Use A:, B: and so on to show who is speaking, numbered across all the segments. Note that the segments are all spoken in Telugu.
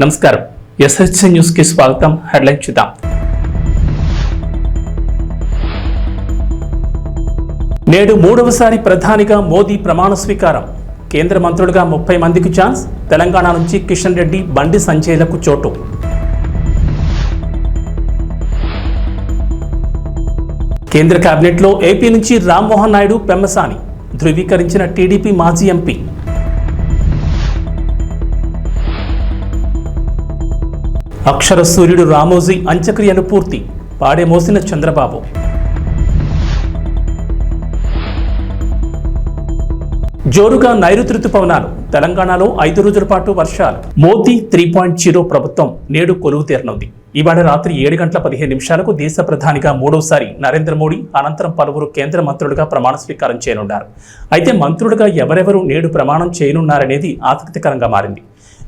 A: నమస్కారం ఎస్హెచ్సి న్యూస్ కి స్వాగతం. హెడ్లైన్ చూద్దాం. నేడు మూడవసారి ప్రధానిగా మోదీ ప్రమాణ స్వీకారం. కేంద్ర మంత్రులుగా 30 మందికి ఛాన్స్. తెలంగాణ నుంచి కిషన్ రెడ్డి, బండి సంజయ్లకు చోటు. కేంద్ర కేబినెట్లో ఏపీ నుంచి రామ్మోహన్ నాయుడు, పెమ్మసాని ధృవీకరించిన టీడీపీ మాజీ ఎంపీ. అక్షర సూర్యుడు రామోజీ అంత్యక్రియలు పూర్తి. పాడే మోసిన చంద్రబాబు. జోరుగా నైరుతి రుతుపవనాలు. తెలంగాణలో 5 రోజుల పాటు వర్షాలు. మోదీ 3.0 ప్రభుత్వం నేడు కొలువు తీరనుంది. ఇవాళ రాత్రి 7 గంటల 15 నిమిషాలకు దేశ ప్రధానిగా మూడోసారి నరేంద్ర మోడీ అనంతరం పలువురు కేంద్ర మంత్రులుగా ప్రమాణ స్వీకారం చేయనున్నారు. అయితే మంత్రులుగా ఎవరెవరు నేడు ప్రమాణం చేయనున్నారనేది ఆసక్తికరంగా మారింది.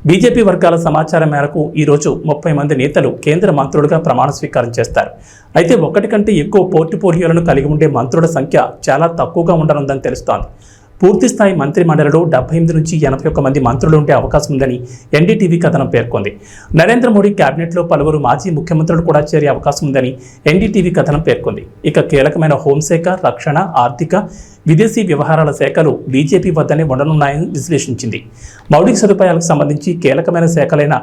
A: బీజేపీ వర్గాల సమాచారం మేరకు ఈరోజు 30 మంది నేతలు కేంద్ర మంత్రులుగా ప్రమాణ స్వీకారం చేస్తారు. అయితే ఒకటి కంటే ఎక్కువ పోర్ట్ఫోలియోలను కలిగి ఉండే మంత్రుల సంఖ్య చాలా తక్కువగా ఉండనుందని తెలుస్తోంది. పూర్తిస్థాయి మంత్రి మండలిలో 78 నుంచి 81 మంది మంత్రులు ఉండే అవకాశం ఉందని ఎన్డీటీవీ కథనం పేర్కొంది. నరేంద్ర మోడీ కేబినెట్లో పలువురు మాజీ ముఖ్యమంత్రులు కూడా చేరే అవకాశం ఉందని ఎన్డీటీవీ కథనం పేర్కొంది. ఇక కీలకమైన హోంశాఖ, రక్షణ, ఆర్థిక, విదేశీ వ్యవహారాల శాఖలు బీజేపీ వద్దనే ఉండనున్నాయని విశ్లేషించింది. మౌలిక సదుపాయాలకు సంబంధించి కీలకమైన శాఖలైన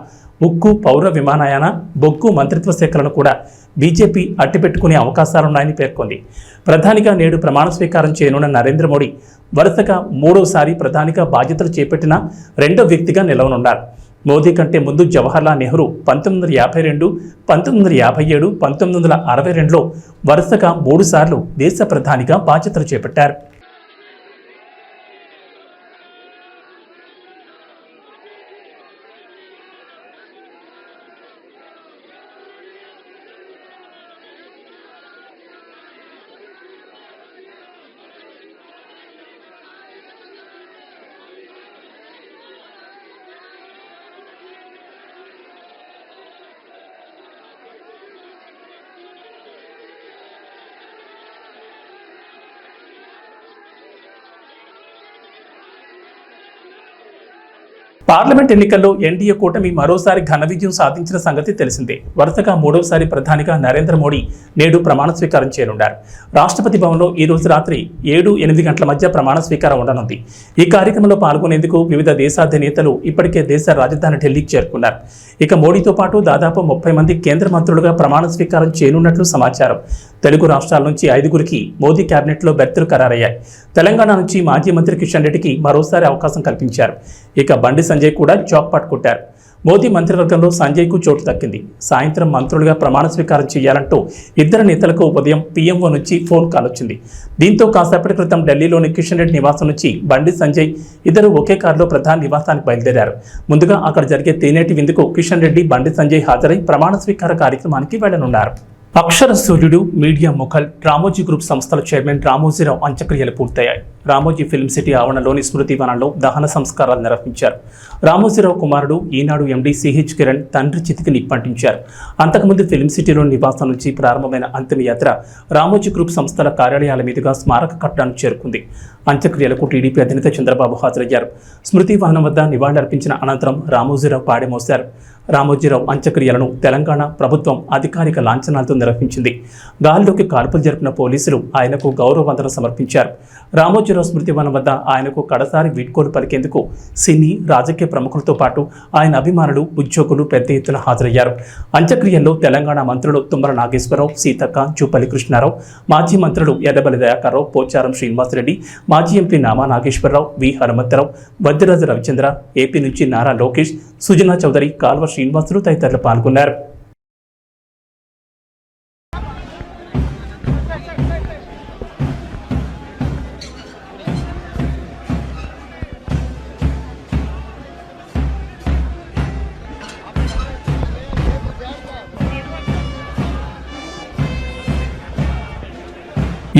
A: ఉక్కు, పౌర విమానయాన, బొగ్గు మంత్రిత్వ శాఖలను కూడా బీజేపీ అట్టిపెట్టుకునే అవకాశాలున్నాయని పేర్కొంది. ప్రధానిగా నేడు ప్రమాణ స్వీకారం చేయనున్న నరేంద్ర మోడీ వరుసగా మూడోసారి ప్రధానిగా బాధ్యతలు చేపట్టిన రెండో వ్యక్తిగా నిలవనున్నారు. మోదీ కంటే ముందు జవహర్లాల్ నెహ్రూ 1952, 1957, 1962లో వరుసగా 3 సార్లు దేశ ప్రధానిగా బాధ్యతలు చేపట్టారు. పార్లమెంట్ ఎన్నికల్లో ఎన్డీఏ కూటమి మరోసారి ఘన విజయం సాధించిన సంగతి తెలిసిందే. వరుసగా మూడోసారి ప్రధానిగా నరేంద్ర మోడీ నేడు ప్రమాణ స్వీకారం చేయనున్నారు. రాష్ట్రపతి భవన్లో ఈ రోజు రాత్రి 7-8 గంటల మధ్య ప్రమాణ స్వీకారం ఉండనుంది. ఈ కార్యక్రమంలో పాల్గొనేందుకు వివిధ దేశాధినేతలు ఇప్పటికే దేశ రాజధాని ఢిల్లీకి చేరుకున్నారు. ఇక మోడీతో పాటు దాదాపు 30 మంది కేంద్ర మంత్రులుగా ప్రమాణ స్వీకారం చేయనున్నట్లు సమాచారం. తెలుగు రాష్ట్రాల నుంచి 5గురికి మోదీ కేబినెట్లో బెర్తులు ఖరారయ్యాయి. తెలంగాణ నుంచి మాజీ మంత్రి కిషన్ రెడ్డికి మరోసారి అవకాశం కల్పించారు. ఇక బండి సంజయ్ కూడా జాక్పాట్ కొట్టారు. మోదీ మంత్రివర్గంలో సంజయ్కు చోటు దక్కింది. సాయంత్రం మంత్రులుగా ప్రమాణ స్వీకారం చేయాలంటూ ఇద్దరు నేతలకు ఉదయం పీఎంఓ నుంచి ఫోన్ కాల్ వచ్చింది. దీంతో కాసేపటి క్రితం ఢిల్లీలోని కిషన్ రెడ్డి నివాసం నుంచి బండి సంజయ్ ఇద్దరు ఒకే కారులో ప్రధాని నివాసానికి బయలుదేరారు. ముందుగా అక్కడ జరిగే తేనేటి విందుకు కిషన్ రెడ్డి, బండి సంజయ్ హాజరై ప్రమాణ స్వీకార కార్యక్రమానికి వెళ్లనున్నారు. అక్షర సూర్యుడు, మీడియా ముఖల్, రామోజీ గ్రూప్ సంస్థల చైర్మన్ రామోజీరావు అంత్యక్రియలు పూర్తయ్యాయి. రామోజీ ఫిల్మ్ సిటీ ఆవరణలోని స్మృతి వనంలో దహన సంస్కారాలు నిర్వహించారు. రామోజీరావు కుమారుడు, ఈనాడు ఎండీ సిహెచ్ కిరణ్ తండ్రి చితికి నిప్పంటించారు. అంతకుముందు ఫిల్మ్ సిటీలోని నివాసం నుంచి ప్రారంభమైన అంతిమయాత్ర రామోజీ గ్రూప్ సంస్థల కార్యాలయాల మీదుగా స్మారక కట్టడానికి చేరుకుంది. అంత్యక్రియలకు టీడీపీ అధినేత చంద్రబాబు హాజరయ్యారు. స్మృతి వనం వద్ద నివాళులర్పించిన అనంతరం రామోజీరావు పాడెమోశారు. రామోజీరావు అంత్యక్రియలను తెలంగాణ ప్రభుత్వం అధికారిక లాంఛనాలతో నిర్వహించింది. గాల్లోకి కాల్పులు జరిపిన పోలీసులు ఆయనకు గౌరవ వందనం సమర్పించారు. రామోజీరావు స్మృతి వనం వద్ద ఆయనకు కడసారి వీడ్కోలు పలికేందుకు సినీ, రాజకీయ ప్రముఖులతో పాటు ఆయన అభిమానులు, ఉద్యోగులు పెద్ద ఎత్తున హాజరయ్యారు. అంత్యక్రియల్లో తెలంగాణ మంత్రులు తుమ్మల నాగేశ్వరరావు, సీతక్క, జూపల్లి కృష్ణారావు, మాజీ మంత్రులు ఎర్రబెల్లి దయాకర్రావు, పోచారం శ్రీనివాసరెడ్డి, మాజీ ఎంపీ నామా నాగేశ్వరరావు, వి హనుమంతరావు, వద్దిరాజు రవిచంద్ర, ఏపీ నుంచి నారా లోకేష్, సుజనా చౌదరి, కాల్వ శ్రీనివాసులు తదితరులు పాల్గొన్నారు.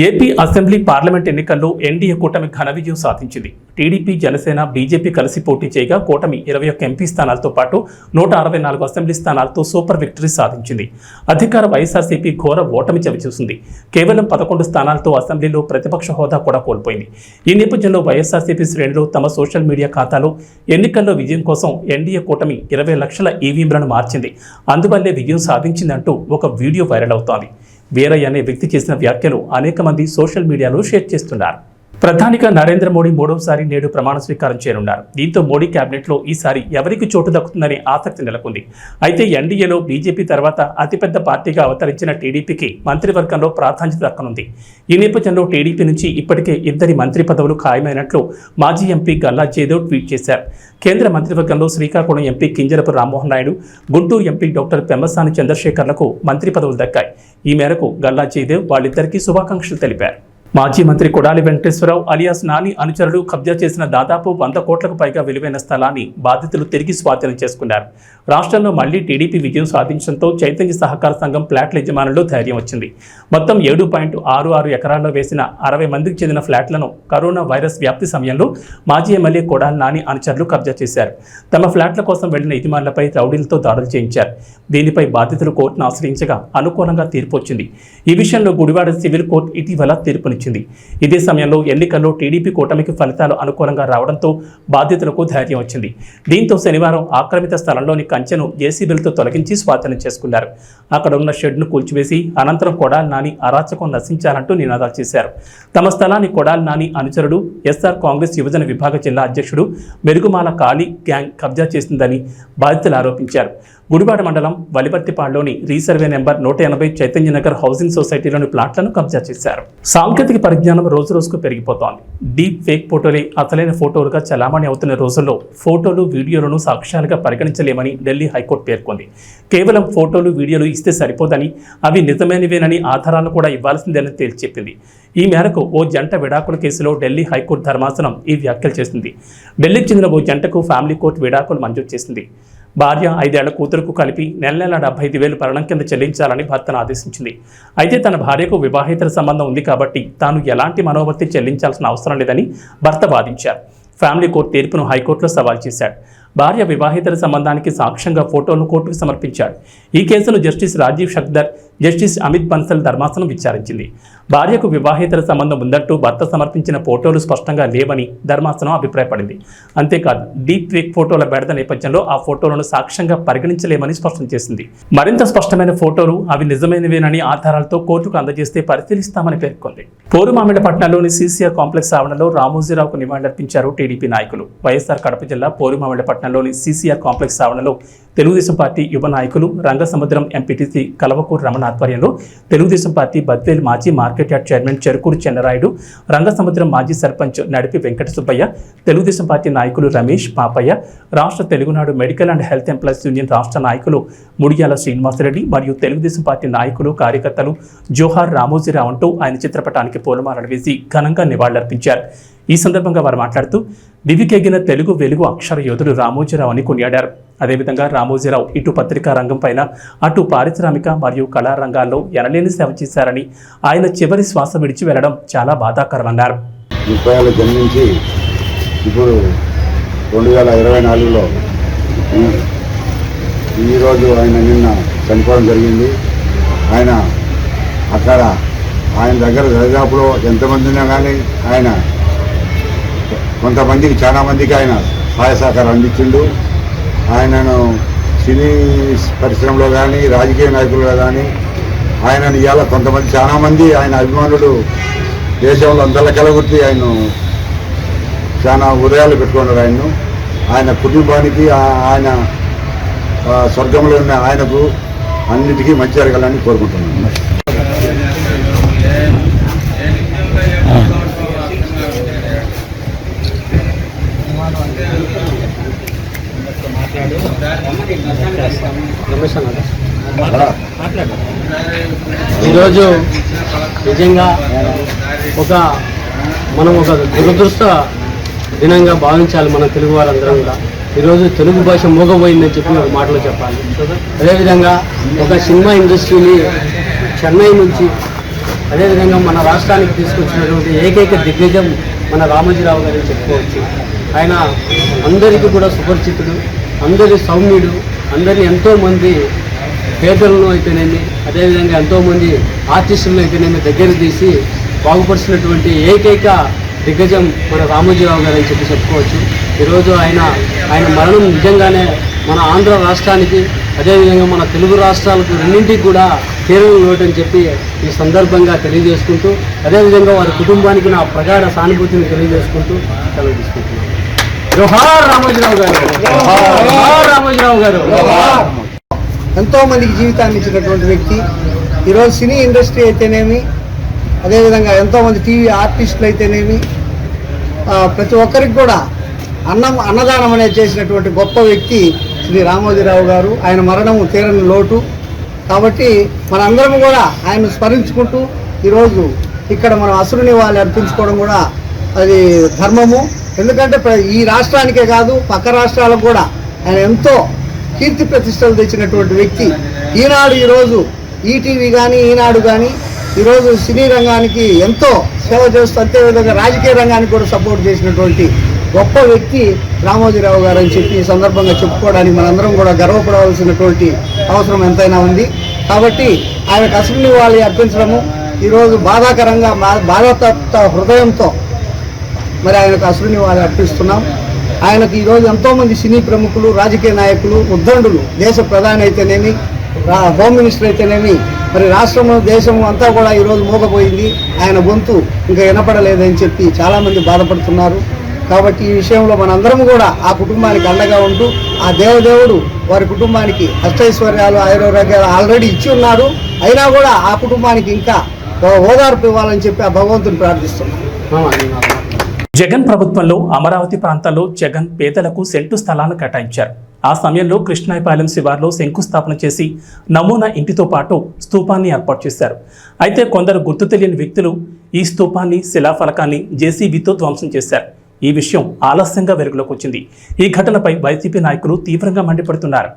A: ఏపీ అసెంబ్లీ పార్లమెంట్ ఎన్నికల్లో ఎన్డీఏ కూటమి ఘన విజయం సాధించింది. టీడీపీ, జనసేన, బీజేపీ కలిసి పోటీ చేయగా కూటమి 21 ఎంపీ స్థానాలతో పాటు 164 అసెంబ్లీ స్థానాలతో సూపర్ విక్టరీ సాధించింది. అధికార వైఎస్ఆర్సీపీ ఘోర ఓటమి చవిచూసింది. కేవలం 11 స్థానాలతో అసెంబ్లీలో ప్రతిపక్ష హోదా కూడా కోల్పోయింది. ఈ నేపథ్యంలో వైఎస్ఆర్సీపీ శ్రేణులు తమ సోషల్ మీడియా ఖాతాలో ఎన్నికల్లో విజయం కోసం ఎన్డీఏ కూటమి 20 లక్షల ఈవీఎంలను మార్చింది, అందువల్లే విజయం సాధించిందంటూ ఒక వీడియో వైరల్ అవుతోంది. వీరయ్య అనే వ్యక్తి చేసిన వ్యాఖ్యలు అనేక మంది సోషల్ మీడియాలో షేర్ చేస్తున్నారు. ప్రధానిగా నరేంద్ర మోడీ మూడవసారి నేడు ప్రమాణ స్వీకారం చేయనున్నారు. దీంతో మోడీ కేబినెట్లో ఈసారి ఎవరికి చోటు దక్కుతుందనే ఆసక్తి నెలకొంది. అయితే ఎన్డీఏలో బీజేపీ తర్వాత అతిపెద్ద పార్టీగా అవతరించిన టీడీపీకి మంత్రివర్గంలో ప్రాధాన్యత దక్కనుంది. ఈ నేపథ్యంలో టీడీపీ నుంచి ఇప్పటికే 2 మంత్రి పదవులు ఖాయమైనట్లు మాజీ ఎంపీ గల్లా జయదేవ్ ట్వీట్ చేశారు. కేంద్ర మంత్రివర్గంలో Srikakulam MP Kinjarapu Rammohan Naidu, Guntur MP doctor Pemmasani చంద్రశేఖర్లకు మంత్రి పదవులు దక్కాయి. ఈ మేరకు గల్లా జయదేవ్ వాళ్ళిద్దరికీ శుభాకాంక్షలు తెలిపారు. మాజీ మంత్రి కొడాలి వెంకటేశ్వరరావు అలియాస్ నాని అనుచరులు కబ్జా చేసిన దాదాపు 100 కోట్లకు పైగా విలువైన స్థలాన్ని బాధితులు తిరిగి స్వాధీనం చేసుకున్నారు. రాష్ట్రంలో మళ్లీ టీడీపీ విజయం సాధించడంతో చైతన్య సహకార సంఘం ఫ్లాట్ల యజమానుల్లో ధైర్యం వచ్చింది. మొత్తం 7.66 ఎకరాల్లో వేసిన 60 మందికి చెందిన ఫ్లాట్లను కరోనా వైరస్ వ్యాప్తి సమయంలో మాజీ ఎమ్మెల్యే కొడాలి నాని అనుచరులు కబ్జా చేశారు. తమ ఫ్లాట్ల కోసం వెళ్లిన యజమానులపై రౌడీలతో దాడులు చేయించారు. దీనిపై బాధితులు కోర్టును ఆశ్రయించగా అనుకూలంగా తీర్పు వచ్చింది. ఈ విషయంలో గుడివాడ సివిల్ కోర్టు ఇటీవల తీర్పునిచ్చింది. ఇదే సమయంలో ఎన్నికల్లో టీడీపీ కూటమికి ఫలితాలు అనుకూలంగా రావడంతో బాధితులకు ధైర్యం వచ్చింది. దీంతో శనివారం ఆక్రమిత స్థలంలోని కంచెను జేసీబీలతో తొలగించి స్వాధీనం చేసుకున్నారు. అక్కడ ఉన్న షెడ్ను కూల్చివేసి అనంతరం కొడాలి నాని అరాచకం నశించాలంటూ నినాదాలు చేశారు. తమ స్థలాన్ని కొడాలి నాని అనుచరుడు ఎస్ఆర్ కాంగ్రెస్ యువజన విభాగ జిల్లా అధ్యక్షుడు మెరుగుమాల కాళీ గ్యాంగ్ కబ్జా చేసిందని బాధితులు ఆరోపించారు. గుడివాడ మండలం వలిపర్తిపాడులోని రీసర్వే నెంబర్ 180 చైతన్యనగర్ హౌసింగ్ సొసైటీలోని ప్లాట్లను కబ్జా చేశారు. సాంకేతిక పరిజ్ఞానం రోజురోజుకు పెరిగిపోతోంది. డీప్ ఫేక్ ఫోటోలే అసలైన ఫోటోలుగా చలామణి అవుతున్న రోజుల్లో ఫోటోలు, వీడియోలను సాక్ష్యాలుగా పరిగణించలేమని ఢిల్లీ హైకోర్టు పేర్కొంది. కేవలం ఫోటోలు, వీడియోలు ఇస్తే సరిపోదని, అవి నిజమైనవేనని ఆధారాలను కూడా ఇవ్వాల్సిందేనని తేల్చెప్పింది. ఈ మేరకు ఓ జంట విడాకుల కేసులో ఢిల్లీ హైకోర్టు ధర్మాసనం ఈ వ్యాఖ్యలు చేసింది. ఢిల్లీకి చెందిన ఓ జంటకు ఫ్యామిలీ కోర్టు విడాకులు మంజూరు చేసింది. భార్య 5 ఏళ్ల కూతురుకు కలిపి నెల 75,000 పరణం కింద చెల్లించాలని భర్తను ఆదేశించింది. అయితే తన భార్యకు వివాహేతర సంబంధం ఉంది కాబట్టి తాను ఎలాంటి మనోవర్తి చెల్లించాల్సిన అవసరం లేదని భర్త వాదించారు. ఫ్యామిలీ కోర్టు తీర్పును హైకోర్టులో సవాల్ చేశాడు. భార్య వివాహేతర సంబంధానికి సాక్ష్యంగా ఫోటోను కోర్టుకు సమర్పించాడు. ఈ కేసును జస్టిస్ రాజీవ్ షక్దర్, జస్టిస్ అమిత్ బన్సల్ ధర్మాసనం విచారించింది. భార్యకు వివాహేతర సంబంధం ఉందంటూ భర్త సమర్పించిన ఫోటోలు స్పష్టంగా లేవని ధర్మాసనం అభిప్రాయపడింది. అంతేకాదు, డీప్ ఫేక్ ఫోటోల బెడద నేపథ్యంలో ఆ ఫోటోలను సాక్ష్యంగా పరిగణించలేమని స్పష్టం చేసింది. మరింత స్పష్టమైన ఫోటోలు, అవి నిజమైనవేనని ఆధారాలతో కోర్టుకు అందజేస్తే పరిశీలిస్తామని పేర్కొంది. పోరుమామిళ్లపట్నంలోని సీసీఆర్ కాంప్లెక్స్ ఆవరణలో రామోజీరావుకు నివాళులర్పించారు టీడీపీ నాయకులు. వైఎస్ఆర్ కడప జిల్లా పోరుమామిళ్లపట్నంలోని సీసీఆర్ కాంప్లెక్స్ ఆవరణలో తెలుగుదేశం పార్టీ యువ నాయకులు రంగసముద్రం ఎంపీటీసీ కలవకూరు రమణ ఆధ్వర్యంలో తెలుగుదేశం పార్టీ బద్వేల్ మాజీ market yard chairman Cherukuru Chennarayudu, Rangasamudram మాజీ సర్పంచ్ నడిపి వెంకట సుబ్బయ్య, తెలుగుదేశం పార్టీ నాయకులు రమేష్, పాపయ్య, రాష్ట్ర Telugunadu medical and health employees union రాష్ట్ర నాయకులు ముడియాల శ్రీనివాసరెడ్డి మరియు తెలుగుదేశం పార్టీ నాయకులు, కార్యకర్తలు జోహార్ రామోజీరావు అంటూ ఆయన చిత్రపటానికి పూలమాలలు వేసి ఘనంగా నివాళులర్పించారు. ఈ సందర్భంగా వారు మాట్లాడుతూ వివికెగిన తెలుగు వెలుగు అక్షర యోధుడు రామోజీరావు అని కొనియాడారు. అదేవిధంగా రామోజీరావు ఇటు పత్రికా రంగం పైన, అటు పారిశ్రామిక మరియు కళారంగాల్లో ఎనలేని సేవ చేశారని, ఆయన చివరి శ్వాస విడిచి వెళ్లడం చాలా బాధాకరమన్నారు.
B: 30 జన్మించి ఇప్పుడు 2024లో ఈరోజు ఆయన నిన్న చనిపోవడం జరిగింది. ఆయన అక్కడ ఆయన దగ్గర దరిదాపులో ఎంతమంది ఉన్నా కానీ ఆయన కొంతమందికి, చాలా మందికి ఆయన సహాయ సహకారం అందించిండు. ఆయనను సినీ పరిశ్రమలో కానీ, రాజకీయ నాయకులుగా కానీ ఆయనను ఇవాళ కొంతమంది, చాలామంది ఆయన అభిమానులు దేశంలో అందరిలో కలగొట్టి ఆయన్ను చాలా హృదయాలు పెట్టుకున్నారు. ఆయన కుటుంబానికి, ఆయన స్వర్గంలో ఉన్న ఆయనకు అన్నిటికీ మంచి జరగాలని కోరుకుంటున్నాను.
C: ఈరోజు నిజంగా మనం ఒక దురదృష్ట దినంగా భావించాలి మన తెలుగు వారందరం కూడా. ఈరోజు తెలుగు భాష మూగపోయిందని చెప్పి ఒక మాటలో చెప్పాలి. అదేవిధంగా ఒక సినిమా ఇండస్ట్రీని చెన్నై నుంచి అదేవిధంగా మన రాష్ట్రానికి తీసుకొచ్చినటువంటి ఏకైక దిగ్గజం మన రామోజీరావు గారిని చెప్పుకోవచ్చు. ఆయన అందరికీ కూడా సుపరిచితుడు, అందరి సౌమ్యుడు, అందరినీ ఎంతోమంది పేదలను అయితేనేమి, అదేవిధంగా ఎంతోమంది ఆర్టిస్టులను అయితేనేమి దగ్గర తీసి బాగుపరిచినటువంటి ఏకైక దిగ్గజం మన రామోజీరావు గారు అని చెప్పుకోవచ్చు. ఈరోజు ఆయన మరణం నిజంగానే మన ఆంధ్ర రాష్ట్రానికి, అదేవిధంగా మన తెలుగు రాష్ట్రాలకు రెండింటికి కూడా తీరని లోటు అని చెప్పి ఈ సందర్భంగా తెలియజేసుకుంటూ, అదేవిధంగా వారి కుటుంబానికి నా ప్రగాఢ సానుభూతిని తెలియజేసుకుంటూ సెలవు తీసుకుంటున్నాను. జోహార్ రామోజీరావు గారు, జోహార్ రామోజీరావు గారు.
D: ఎంతోమందికి జీవితాన్ని ఇచ్చినటువంటి వ్యక్తి. ఈరోజు సినీ ఇండస్ట్రీ అయితేనేమి, అదేవిధంగా ఎంతోమంది టీవీ ఆర్టిస్టులు అయితేనేమి, ప్రతి ఒక్కరికి కూడా అన్నదానం అనేది చేసినటువంటి గొప్ప వ్యక్తి శ్రీ రామోజీరావు గారు. ఆయన మరణము తీరని లోటు కాబట్టి మనందరం కూడా ఆయన స్మరించుకుంటూ ఈరోజు ఇక్కడ మనం అసురుని వాళ్ళు అర్పించుకోవడం కూడా అది ధర్మము. ఎందుకంటే ఈ రాష్ట్రానికే కాదు పక్క రాష్ట్రాలకు కూడా ఆయన ఎంతో కీర్తి ప్రతిష్టలు తెచ్చినటువంటి వ్యక్తి. ఈరోజు ఈటీవీ కానీ ఈనాడు కానీ ఈరోజు సినీ రంగానికి ఎంతో సేవ చేస్తూ, అంతేవిధంగా రాజకీయ రంగానికి కూడా సపోర్ట్ చేసినటువంటి గొప్ప వ్యక్తి రామోజీరావు గారు అని చెప్పి ఈ సందర్భంగా చెప్పుకోవడానికి మనందరం కూడా గర్వపడవలసినటువంటి అవసరం ఎంతైనా ఉంది. కాబట్టి ఆయనకు అసలు వాళ్ళు అర్పించడము ఈరోజు బాధాకరంగా బాధాతప్త హృదయంతో మరి ఆయనకు అసలుని వాళ్ళు అర్పిస్తున్నాం. ఆయనకు ఈరోజు ఎంతోమంది సినీ ప్రముఖులు, రాజకీయ నాయకులు, ఉద్దండులు, దేశ ప్రధాని అయితేనేమి, హోమ్ మినిస్టర్ అయితేనేమి, మరి రాష్ట్రము దేశము అంతా కూడా ఈరోజు మోగపోయింది. ఆయన గొంతు ఇంకా వినపడలేదని చెప్పి చాలామంది బాధపడుతున్నారు. కాబట్టి ఈ విషయంలో మనందరం కూడా ఆ కుటుంబానికి అండగా ఉంటూ ఆ దేవదేవుడు వారి కుటుంబానికి అష్టైశ్వర్యాలు, ఆయురోగ్యాలు ఆల్రెడీ ఇచ్చి ఉన్నాడు. అయినా కూడా ఆ కుటుంబానికి ఇంకా ఓదార్పు ఇవ్వాలని చెప్పి ఆ భగవంతుని ప్రార్థిస్తున్నాను.
A: జగన్ ప్రభుత్వంలో అమరావతి ప్రాంతాల్లో జగన్ పేదలకు సెంటు స్థలాలను కేటాయించారు. ఆ సమయంలో కృష్ణాయపాలెం శివార్లో శంకుస్థాపన చేసి నమూనా ఇంటితో పాటు స్తూపాన్ని ఏర్పాటు చేశారు. అయితే కొందరు గుర్తు తెలియని వ్యక్తులు ఈ స్తూపాన్ని, శిలాఫలకాన్ని జేసీబీతో ధ్వంసం చేశారు. ఈ విషయం ఆలస్యంగా వెలుగులోకి వచ్చింది. ఈ ఘటనపై వైసీపీ నాయకులు తీవ్రంగా మండిపడుతున్నారు.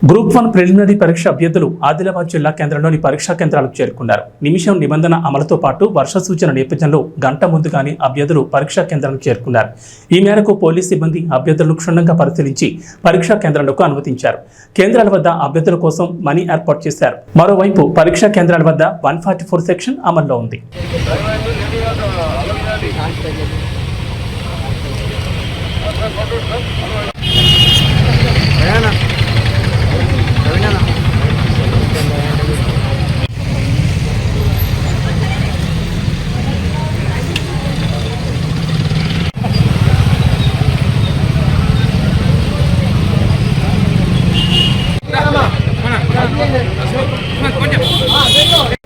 A: గ్రూప్ 1 ప్రిలిమినరీ పరీక్ష అభ్యర్థులు ఆదిలాబాద్ జిల్లా కేంద్రంలోని పరీక్షా కేంద్రాలకు చేరుకున్నారు. నిమిషం నిబంధన అమలుతో పాటు వర్ష సూచన నేపథ్యంలో గంట ముందుగానే అభ్యర్థులు పరీక్షా కేంద్రానికి చేరుకున్నారు. ఈ మేరకు పోలీస్ సిబ్బంది అభ్యర్థులను క్షుణ్ణంగా పరిశీలించి పరీక్షా కేంద్రాలకు అనుమతించారు. కేంద్రాల వద్ద అభ్యర్థుల కోసం మనీ ఏర్పాటు చేశారు. మరోవైపు పరీక్షా కేంద్రాల వద్ద 144 సెక్షన్ అమల్లో ఉంది.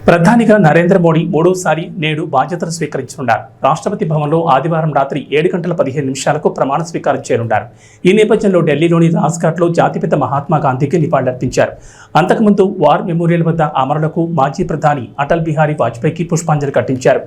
A: ప్రధానిగా నరేంద్ర మోడీ మూడోసారి నేడు బాధ్యతలు స్వీకరించనున్నారు. రాష్ట్రపతి భవన్లో ఆదివారం రాత్రి 7:15 ప్రమాణ స్వీకారం చేయనున్నారు. ఈ నేపథ్యంలో ఢిల్లీలోని రాజ్ఘాట్లో జాతిపిత మహాత్మా గాంధీకి నివాళులర్పించారు. అంతకుముందు వార్ మెమోరియల్ వద్ద అమరులకు మాజీ ప్రధాని అటల్ బిహారీ వాజ్పేయికి పుష్పాంజలి ఘటించారు.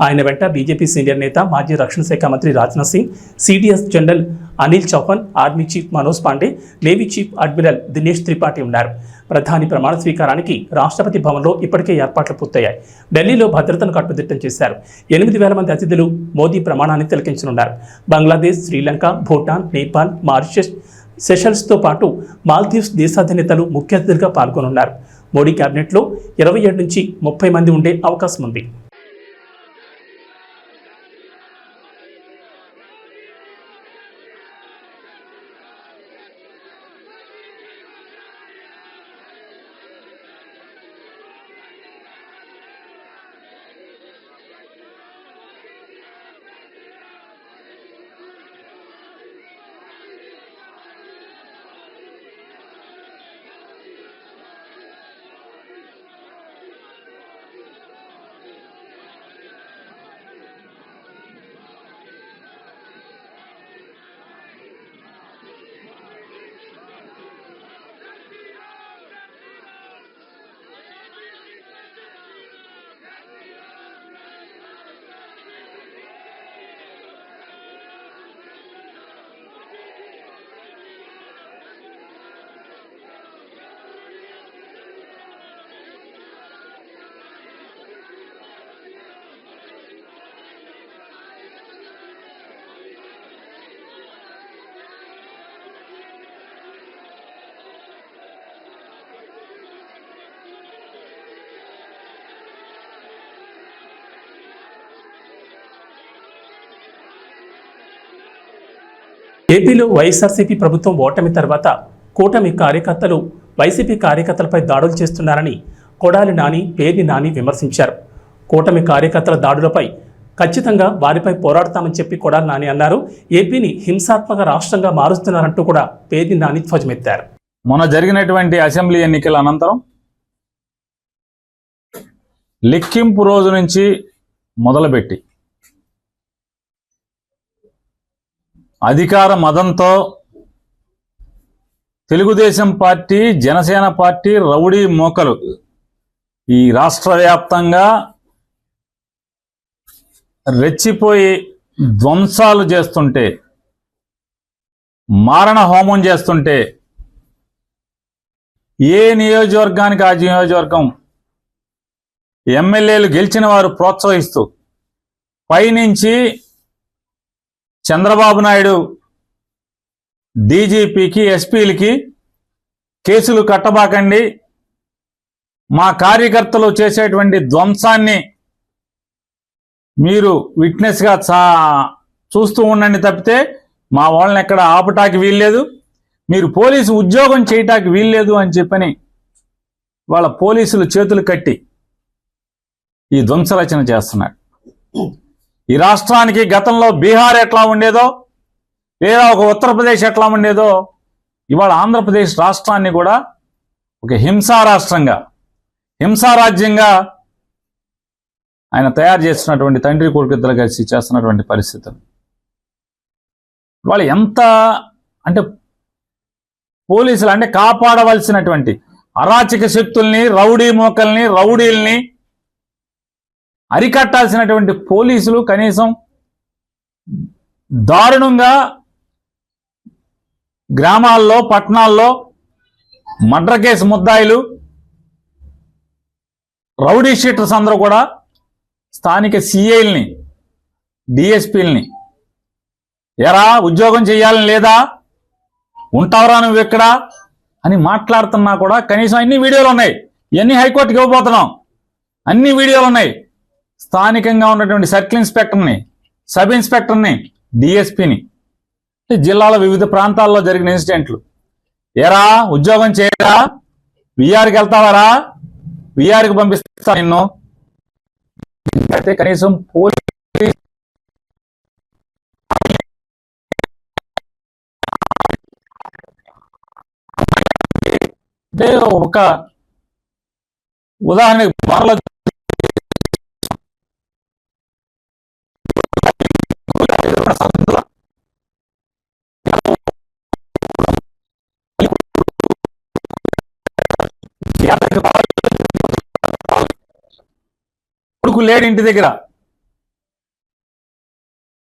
A: ఆయన వెంట బీజేపీ సీనియర్ నేత, మాజీ రక్షణ శాఖ మంత్రి Rajnath Singh, CDS general Anil Chauhan, army chief Manoj Pandey, navy chief admiral Dinesh Tripathi ఉన్నారు. ప్రధాని ప్రమాణ స్వీకారానికి రాష్ట్రపతి భవన్లో ఇప్పటికే ఏర్పాట్లు పూర్తయ్యాయి. ఢిల్లీలో భద్రతను కట్టుదిట్టం చేశారు. 8,000 మంది అతిథులు మోదీ ప్రమాణాన్ని తిలకించనున్నారు. బంగ్లాదేశ్, శ్రీలంక, భూటాన్, నేపాల్, మారిషస్, సెషల్స్తో పాటు మాల్దీవ్స్ దేశాధినేతలు ముఖ్య అతిథులుగా పాల్గొనున్నారు. మోడీ కేబినెట్లో 27 నుంచి 30 మంది ఉండే అవకాశం ఉంది. ఏపీలో వైఎస్ఆర్సీపీ ప్రభుత్వం ఓటమి తర్వాత కూటమి కార్యకర్తలు వైసీపీ కార్యకర్తలపై దాడులు చేస్తున్నారని కొడాలి నాని, పేర్ని నాని విమర్శించారు. కూటమి కార్యకర్తల దాడులపై ఖచ్చితంగా వారిపై పోరాడతామని చెప్పి కొడాలి నాని అన్నారు. ఏపీని హింసాత్మక రాష్ట్రంగా మారుస్తున్నారంటూ కూడా పేర్ని నాని ధ్వజమెత్తారు.
E: మొన్న జరిగినటువంటి అసెంబ్లీ ఎన్నికల అనంతరం లెక్కింపు రోజు నుంచి మొదలుపెట్టి అధికార మదంతో Telugu Desam party, Janasena party rowdy మోకలు ఈ రాష్ట్ర వ్యాప్తంగా రెచ్చిపోయి ధ్వంసాలు చేస్తుంటే, మారణ హోమం చేస్తుంటే ఏ నియోజకవర్గానికి ఆ నియోజకవర్గం ఎమ్మెల్యేలు గెలిచిన వారు ప్రోత్సహిస్తూ పైనుంచి చంద్రబాబు నాయుడు డీజీపీకి, ఎస్పీలకి కేసులు కట్టబాకండి, మా కార్యకర్తలు చేసేటువంటి ధ్వంసాన్ని మీరు విట్నెస్గా చూస్తూ ఉండండి తప్పితే మా వాళ్ళని ఎక్కడ ఆపటానికి వీల్లేదు, మీరు పోలీసు ఉద్యోగం చేయటానికి వీల్లేదు అని చెప్పని వాళ్ళ పోలీసులు చేతులు కట్టి ఈ ధ్వంసరచన చేస్తున్నాడు. ఈ రాష్ట్రానికి గతంలో బీహార్ ఎట్లా ఉండేదో, లేదా ఒక ఉత్తరప్రదేశ్ ఎట్లా ఉండేదో, ఇవాళ ఆంధ్రప్రదేశ్ రాష్ట్రాన్ని కూడా ఒక హింసా రాష్ట్రంగా, హింసారాజ్యంగా ఆయన తయారు చేస్తున్నటువంటి తండ్రి కొడుకుద్దరు కలిసి చేస్తున్నటువంటి పరిస్థితులు వాళ్ళు ఎంత అంటే పోలీసులు అంటే కాపాడవలసినటువంటి అరాచక శక్తుల్ని, రౌడీ మోకల్ని, రౌడీల్ని అరికట్టాల్సినటువంటి పోలీసులు కనీసం దారుణంగా గ్రామాల్లో, పట్టణాల్లో మర్డర్ కేసు ముద్దాయిలు, రౌడీ షీటర్స్ అందరూ కూడా స్థానిక సిఐల్ని, డిఎస్పీలని ఎరా ఉద్యోగం చేయాలని లేదా, ఉంటావరా నువ్వు ఎక్కడ అని మాట్లాడుతున్నా కూడా కనీసం అన్ని వీడియోలు ఉన్నాయి. ఇవన్నీ హైకోర్టుకి ఇవ్వబోతున్నాం. అన్ని వీడియోలు ఉన్నాయి. స్థానికంగా ఉన్నటువంటి సర్కిల్ ఇన్స్పెక్టర్ని, సబ్ ఇన్స్పెక్టర్ని, డిఎస్పీని, జిల్లాల వివిధ ప్రాంతాల్లో జరిగిన ఇన్సిడెంట్లు, ఎరా ఉద్యోగం చేయరా, విఆర్కి వెళ్తావారా, విఆర్కి పంపిస్తా నిన్ను, అయితే కనీసం పోలీస్ అంటే ఒక ఉదాహరణకి బార్లో కొడుకు లేడు ఇంటి దగ్గర,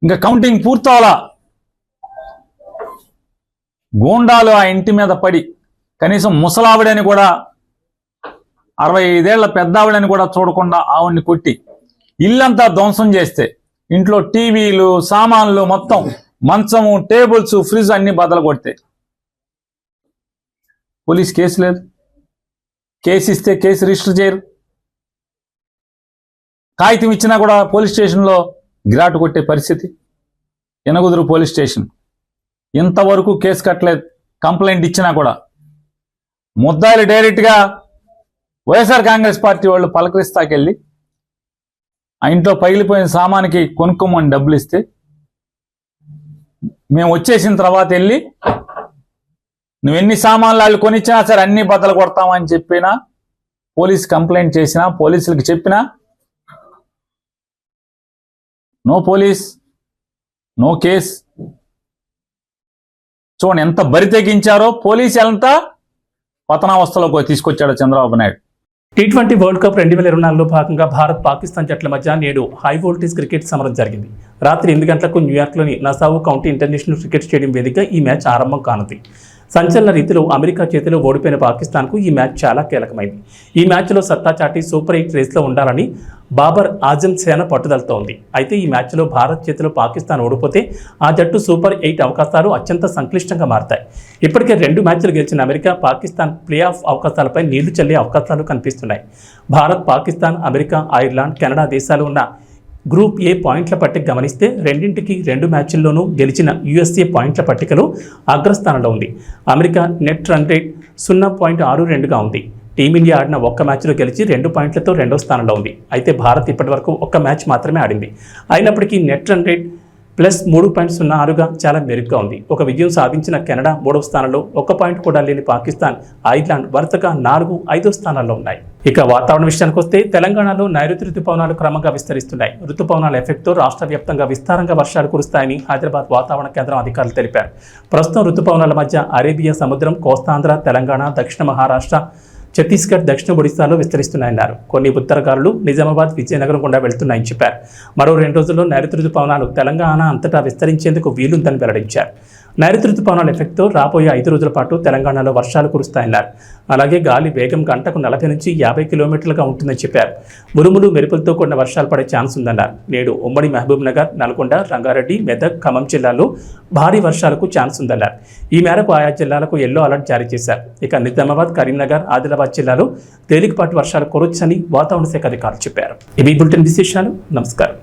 E: ఇంకా కౌంటింగ్ పూర్తవలా, గూండాలు ఆ ఇంటి మీద పడి కనీసం ముసలావిడని కూడా, 65 ఏళ్ల పెద్దావిడని కూడా చూడకుండా ఆవిడ్ని కొట్టి ఇల్లంతా ధ్వంసం చేస్తే, ఇంట్లో టీవీలు, సామాన్లు మొత్తం, మంచము, టేబుల్స్, ఫ్రిడ్జ్ అన్ని బద్దలు కొడితే పోలీస్ కేసు లేదు. కేసు ఇస్తే కేసు రిజిస్టర్ చేయరు. కాగితం ఇచ్చినా కూడా పోలీస్ స్టేషన్లో గిరాటు కొట్టే పరిస్థితి. ఎనగుదురు పోలీస్ స్టేషన్ ఇంతవరకు కేసు కట్టలేదు. కంప్లైంట్ ఇచ్చినా కూడా ముద్దాయిలు డైరెక్ట్గా వైఎస్ఆర్ కాంగ్రెస్ పార్టీ వాళ్ళు పలకరిస్తాకెళ్ళి ఆ ఇంట్లో పగిలిపోయిన సామానికి కొనుక్కోమని డబ్బులు ఇస్తే, మేము వచ్చేసిన తర్వాత వెళ్ళి నువ్వు ఎన్ని సామాన్లు వాళ్ళు కొనిచ్చినా సరే అన్ని బద్దలు కొడతామని చెప్పినా, పోలీస్ కంప్లైంట్ చేసినా, పోలీసులకు చెప్పినా నో పోలీస్, నో కేస్. చూడండి ఎంత బరి తెగించారో, పోలీసు ఎంత పతనావస్థలోకి తీసుకొచ్చాడో Chandrababu Naidu.
A: T20 world cup 2024లో భాగంగా భారత్, పాకిస్తాన్ జట్ల మధ్య నేడు హై వోల్టేజ్ క్రికెట్ సమరం జరిగింది. రాత్రి 8 గంటలకు న్యూయార్క్లోని Nassau county international cricket stadium వేదికగా ఈ మ్యాచ్ ఆరంభం కానుంది. సంచలన రీతిలో అమెరికా చేతిలో ఓడిపోయిన పాకిస్తాన్కు ఈ మ్యాచ్ చాలా కీలకమైంది. ఈ మ్యాచ్లో సత్తా చాటి సూపర్ 8 రేస్లో ఉండాలని బాబర్ ఆజం సేన పట్టుదలతో ఉంది. అయితే ఈ మ్యాచ్లో భారత్ చేతిలో పాకిస్తాన్ ఓడిపోతే ఆ జట్టు సూపర్ 8 అవకాశాలు అత్యంత సంక్లిష్టంగా మారతాయి. ఇప్పటికే 2 మ్యాచ్లు గెలిచిన అమెరికా, పాకిస్తాన్ ప్లే ఆఫ్ అవకాశాలపై నీళ్లు చల్లే అవకాశాలు కనిపిస్తున్నాయి. Bharat, Pakistan, America, Ireland, Canada దేశాలు ఉన్న గ్రూప్ ఏ పాయింట్ల పట్టిక గమనిస్తే రెండింటికి 2 మ్యాచ్ల్లోనూ గెలిచిన యుఎస్ఏ పాయింట్ల పట్టికలో అగ్రస్థానంలో ఉంది. అమెరికా నెట్ రన్ రేట్ 0.62గా ఉంది. టీమిండియా ఆడిన ఒక్క మ్యాచ్లో గెలిచి 2 పాయింట్లతో 2వ స్థానంలో ఉంది. అయితే భారత్ ఇప్పటివరకు ఒక్క మ్యాచ్ మాత్రమే ఆడింది. అయినప్పటికీ నెట్ రన్ రేట్ +3.06గా చాలా మెరుగ్గా ఉంది. ఒక విజయం సాధించిన కెనడా 3వ స్థానంలో, 1 పాయింట్ కూడా లేని పాకిస్తాన్, ఐర్లాండ్ వరుసగా 4, 5 స్థానాల్లో ఉన్నాయి. ఇక వాతావరణ విషయానికి వస్తే తెలంగాణలో నైరుతి రుతుపవనాలు క్రమంగా విస్తరిస్తున్నాయి. రుతుపవనాల ఎఫెక్ట్తో రాష్ట్ర వ్యాప్తంగా విస్తారంగా వర్షాలు కురుస్తాయని హైదరాబాద్ వాతావరణ కేంద్రం అధికారులు తెలిపారు. ప్రస్తుతం రుతుపవనాల మధ్య అరేబియా సముద్రం, కోస్తాంధ్ర, తెలంగాణ, దక్షిణ మహారాష్ట్ర, ఛత్తీస్గఢ్, దక్షిణ ఒడిశాలో విస్తరిస్తున్నాయన్నారు. కొన్ని ఉత్తరగాలులు నిజామాబాద్, విజయనగరం గుండా వెళ్తున్నాయని చెప్పారు. మరో 2 రోజుల్లో నైరుతి రుతుపవనాలు తెలంగాణ అంతటా విస్తరించేందుకు వీలుందని వెల్లడించారు. నైరుతి రుతుపవనాల ఎఫెక్ట్తో రాబోయే 5 రోజుల పాటు తెలంగాణలో వర్షాలు కురుస్తాయన్నారు. అలాగే గాలి వేగం గంటకు 40 నుంచి 50 కిలోమీటర్లుగా ఉంటుందని చెప్పారు. ఉరుములు, మెరుపులతో కూడిన వర్షాలు పడే ఛాన్స్ ఉందన్నారు. నేడు ఉమ్మడి మహబూబ్ నగర్, నల్గొండ, రంగారెడ్డి, మెదక్, ఖమ్మం జిల్లాల్లో భారీ వర్షాలకు ఛాన్స్ ఉందన్నారు. ఈ మేరకు ఆయా జిల్లాలకు ఎల్లో అలర్ట్ జారీ చేశారు. ఇక నిజామాబాద్, కరీంనగర్, ఆదిలాబాద్ జిల్లాలో తేలికపాటి వర్షాలు కురవచ్చని వాతావరణ శాఖ అధికారులు చెప్పారు. ఇవి బులెటిన్ విశేషాలు. నమస్కారం.